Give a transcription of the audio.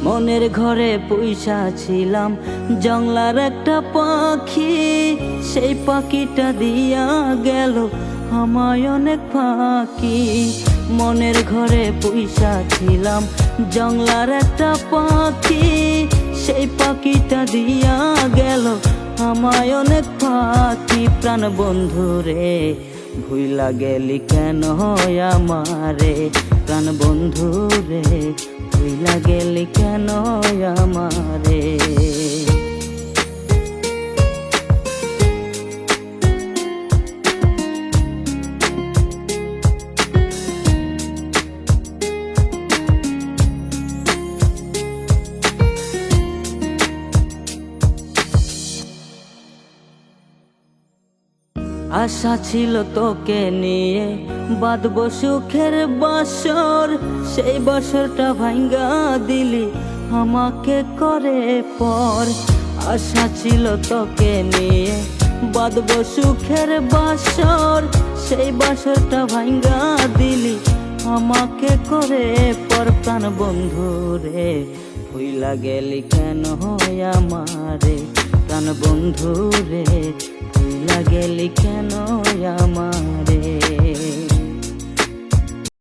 মনের ঘরে পয়সা ছিলাম জংলার একটা পাখি, সেই পাখিটা দিয়া গেল আমায় অনেক ফাঁকি। মনের ঘরে পয়সা ছিলাম জংলার একটা পাখি, সেই পাখিটা দিয়া গেল আমায় অনেক ফাঁকি। প্রাণ বন্ধু রে ভুইলা গেলি কেন আমারে, প্রাণ বন্ধু রে ভুইলা গেলি কেন আমারে। আশা ছিল তোকে নিয়ে বাঁধবো সুখের বাসর, সেই বাসরটা ভাঙ্গা দিলি আমাকে করে পর। আশা ছিল তোকে নিয়ে বাঁধবো সুখের বাসর, সেই বাসরটা ভাঙ্গা দিলি আমাকে করে পর। প্রাণ বন্ধু রে ভুইলা গেলি কেন আমারে, প্রাণ বন্ধু রে ভুইলা গেলি কেন আমারে।